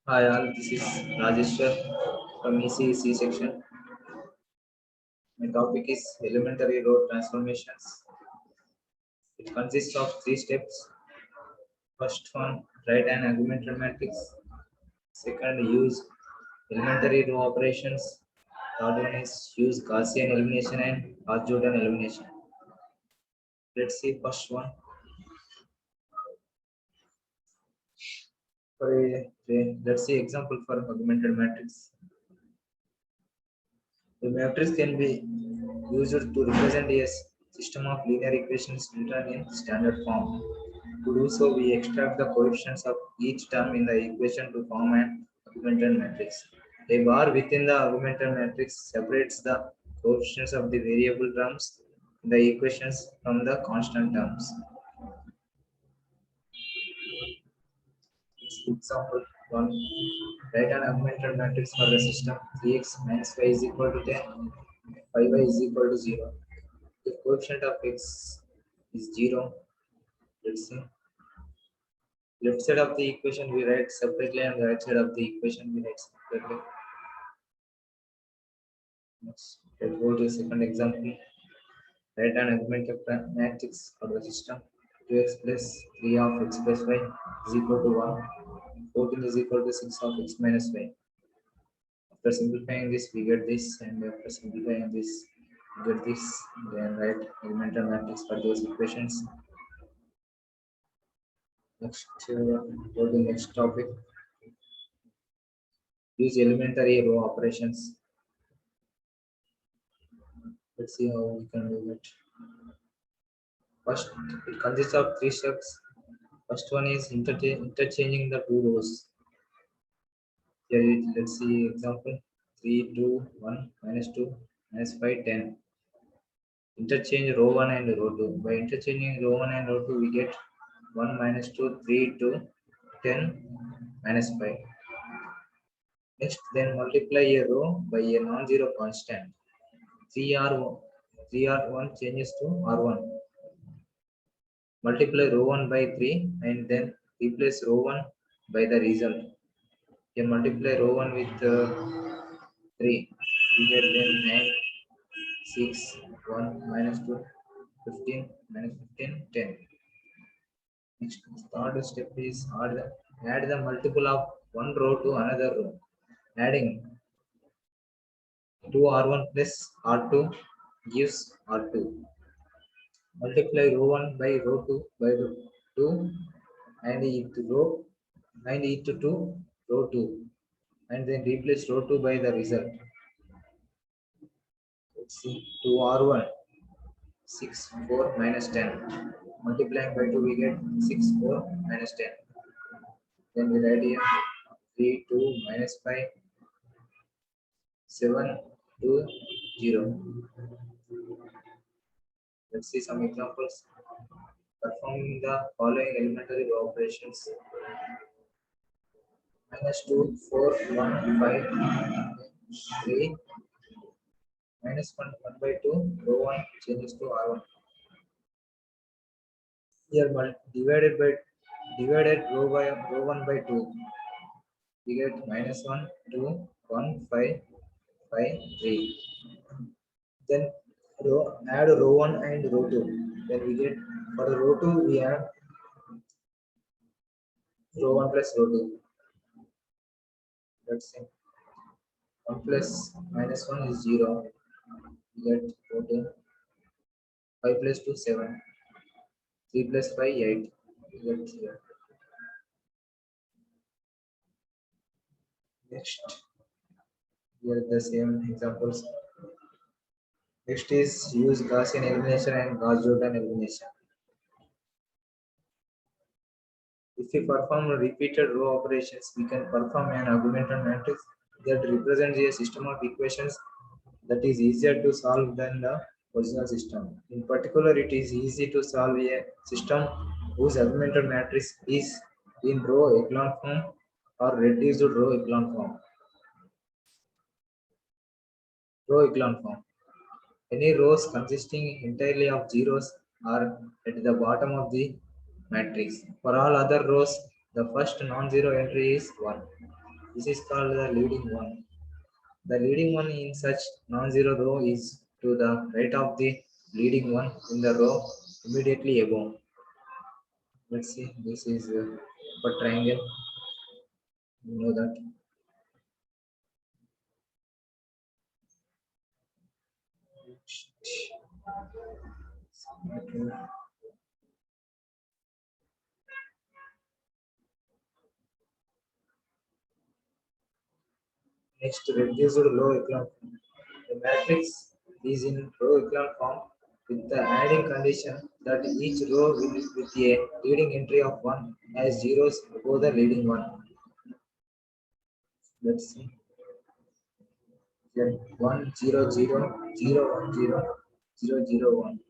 Hi all, this is Rajeshwar from ECEC section. My topic is elementary road transformations. It consists of three steps. First one, write an augmented matrix. Second, use elementary row operations. Third one is use Gaussian elimination and Gauss-Jordan elimination. Let's see first one. Let's see example for augmented matrix. The matrix can be used to represent a system of linear equations written in standard form. To do so, we extract the coefficients of each term in the equation to form an augmented matrix. A bar within the augmented matrix separates the coefficients of the variable terms in the equations from the constant terms. Example 1. Write an augmented matrix for the system 3x minus y is equal to 10, 5y is equal to 0. The coefficient of x is 0. Let's see. Left side of the equation we write separately and right side of the equation we write separately. Next, let's go to the second example. Write an augmented matrix for the system 2x plus 3 of x plus y is equal to 1. 14 is equal to 6 of x minus y. After simplifying this, we get this, and after simplifying this, we get this. Then write augmented matrix for those equations. Next, go to next topic. Use elementary row operations. Let's see how we can do it. First, it consists of three steps. First one is interchanging the two rows. Here, let's see example 3, 2, 1, minus 2, minus 5, 10. Interchange row 1 and row 2. By interchanging row 1 and row 2, we get 1 minus 2, 3, 2, 10, minus 5. Next, then multiply a row by a non-zero constant. 3R1 changes to R1. Multiply row 1 by 3 and then replace row 1 by the result. You multiply row 1 with 3. We get then 9, 6, 1, minus 2, 15, minus 15, 10. Next, third step is add the multiple of one row to another row. Adding 2R1 plus R2 gives R2. Multiply row 1 by row 2 by row 2 and it to row 2 and then replace row 2 by the result. Let's see 2R1 6 4 minus 10. Multiplying by 2 we get 6 4 minus 10. Then we write here 3 2 minus 5 7 2 0. Let's see some examples. Performing the following elementary row operations. Minus 2 4 1 5 3 minus 1 1 by 2 row 1 changes to R1. Here divided row 1 by 2. We get minus 1 2 1 5 5 3. Then add row 1 and row 2. Then we get for the row 2 we add row 1 plus row 2. Let's see. 1 plus minus 1 is 0. We get row 2. 5 plus 2 7. 3 plus 5 8. We get here. Next, here are the same examples. Next is use Gaussian elimination and Gauss-Jordan elimination. If we perform repeated row operations, we can perform an augmented matrix that represents a system of equations that is easier to solve than the original system. In particular, it is easy to solve a system whose augmented matrix is in row echelon form or reduced row echelon form. Row echelon form. Any rows consisting entirely of zeros are at the bottom of the matrix. For all other rows, the first non-zero entry is 1. This is called the leading one. The leading one in such non-zero row is to the right of the leading one in the row immediately above. Let's see, this is a triangle. You know that. Okay. Next, reduced low echelon form. The matrix is in row echelon form with the adding condition that each row will with a leading entry of 1 has zeros above the leading one. Let's see. Here 1 0 0 0 1 0 0 0 1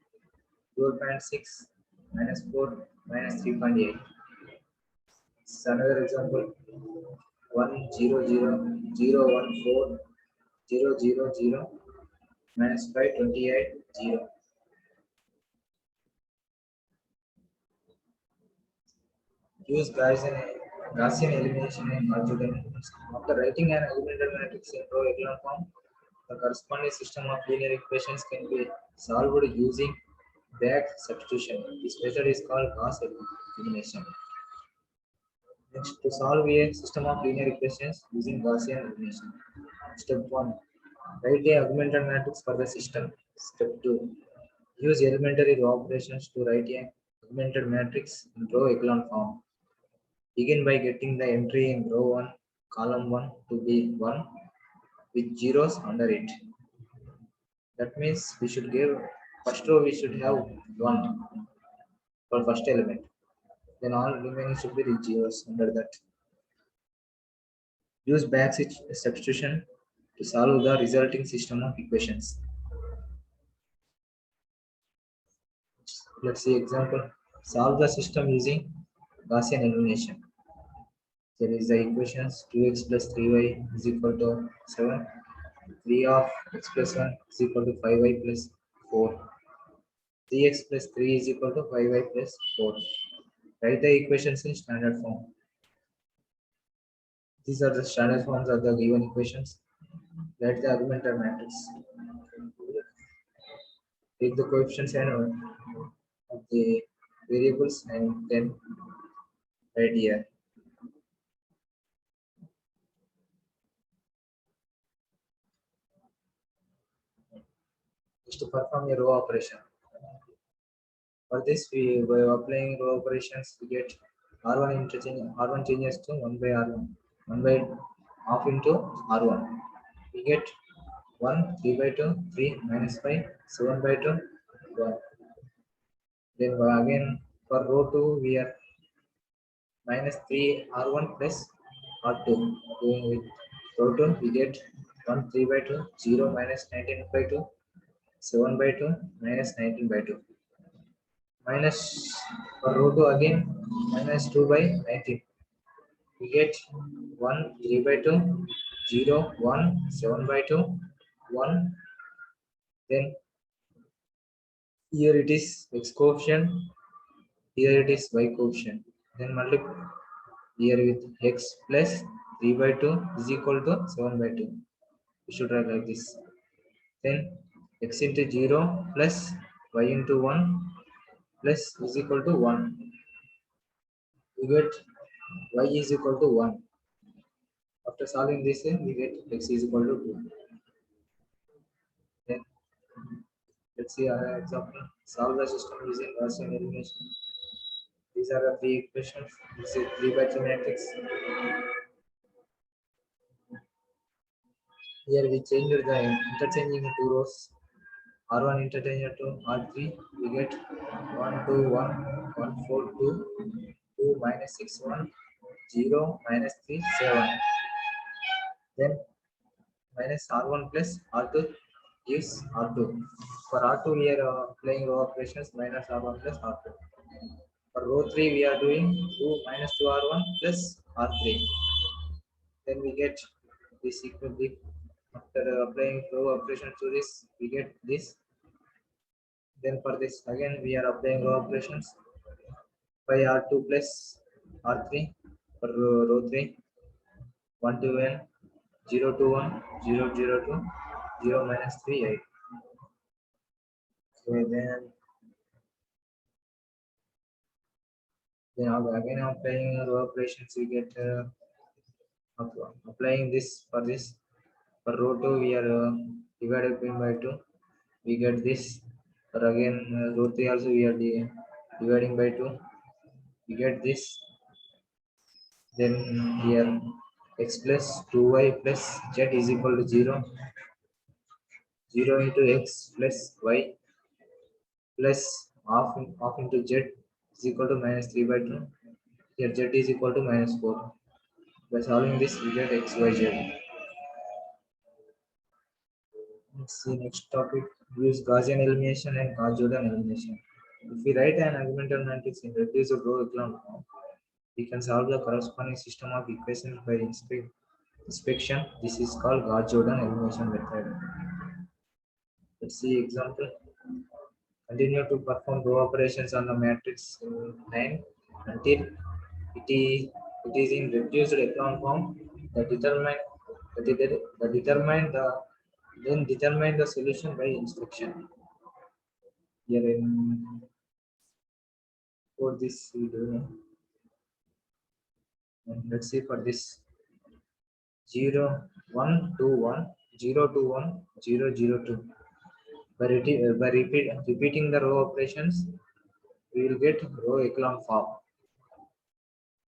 4.6 minus 4 minus 3.8. Another example 1 0 0 0 1 4 0 0 0 minus 5 28 0. Use Gaussian elimination in algebra. After writing an augmented matrix in row echelon form, the corresponding system of linear equations can be solved using back substitution. This method is called Gauss elimination. Next, to solve a system of linear equations using Gaussian elimination. Step 1. Write a augmented matrix for the system. Step 2. Use elementary row operations to write a augmented matrix in row echelon form. Begin by getting the entry in row 1, column 1 to be 1 with zeros under it. That means we should give first row we should have 1 for first element. Then all remaining should be with zeros under that. Use back substitution to solve the resulting system of equations. Let's see example. Solve the system using Gaussian elimination. There is the equations 2x plus 3y is equal to 7. 3 of x plus 1 is equal to 5y plus 4. 3x plus 3 is equal to 5y plus 4. Write the equations in standard form. These are the standard forms of the given equations. Write the augmented matrix. Take the coefficients and of the variables and then write here. Is to perform a row operation. For this, by applying row operations, we get R1 interchange. R1 changes to 1 by R1, 1 by half into R1. We get 1, 3 by 2, 3 minus 5, 7 by 2, 1. Then again for row 2, we are minus 3 R1 plus R2. Going with row 2, we get 1, 3 by 2, 0 minus 19 by 2, 7 by 2, minus 19 by 2. Minus for row 2 again minus 2 by 19. We get 1 3 by 2 0 1 7 by 2 1. Then here it is x coefficient, here it is y coefficient. Then multiply here with x plus 3 by 2 is equal to 7 by 2. We should write like this. Then x into 0 plus y into 1 plus is equal to 1. We get y is equal to 1. After solving this, we get x is equal to 2. Then let's see our example. Solve the system using Gaussian elimination. These are the three equations. This is 3 by 3 matrix. Here we changed the interchanging two rows. R1 interchanged to R3. We get 1 2 1 1 4 2 2 minus 6 1 0 minus 3 7. Then minus R1 plus R2 gives R2. For R2 we are playing row operations minus R1 plus R2. For row 3 we are doing 2 minus 2R1 plus R3. Then we get this equally. After applying row operations to this, we get this. Then for this again we are applying row operations by R2 plus R3 for row 3. 1 to n, 0 to 1, 0 0 to 0 minus 3 8. So then again applying row operations, we get applying this for row 2 we are divided by 2, we get this. For again row 3 also we are dividing by 2, we get this. Then here x plus 2y plus z is equal to 0, 0 into x plus y plus half into z is equal to minus 3 by 2. Here z is equal to minus 4. By solving this, we get x, y, z. Let's see next topic. Use Gaussian elimination and Gauss-Jordan elimination. If we write an argumental matrix in reduced row echelon form, we can solve the corresponding system of equations by inspection. This is called Gauss-Jordan elimination method. Let's see example. Continue to perform row operations on the matrix 9 until it is in reduced echelon form. That determine that determine the then determine the solution by inspection. Here in for this we do. And let's see for this 0 1 2 1 0 2 1 0 0 2. By repeating the row operations, we will get row echelon form.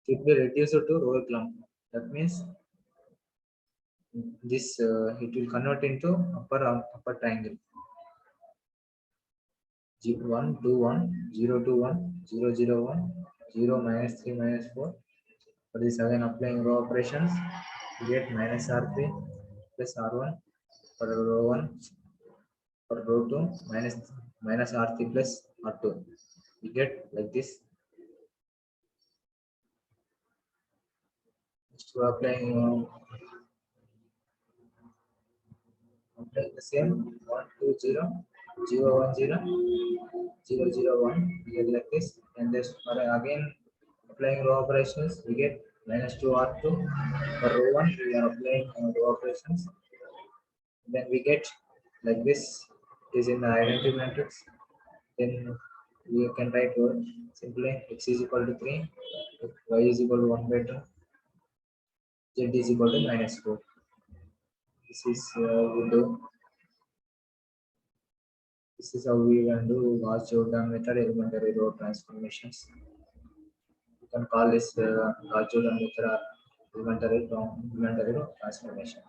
It will reduce it to row echelon form. That means this it will convert into upper triangle. 1 2 1 0 2 1 0 0 1 0 minus 3 minus 4. For this again applying row operations, we get minus r3 plus r1 for row 1, for row 2 minus r3 plus r2. We get like this. Next we are applying the same 1 2 0 0 1 0 0 0 1. We get like this, and this for again applying row operations, we get minus 2 r2. For row 1 we are applying row operations, then we get like this. Is in the identity matrix. Then we can write simply x is equal to 3, y is equal to 1 by 2, z is equal to minus 4. This is we do. This is how we can do Gauss-Jordan method elementary row transformations. You can call this Gauss-Jordan method or elementary row transformations.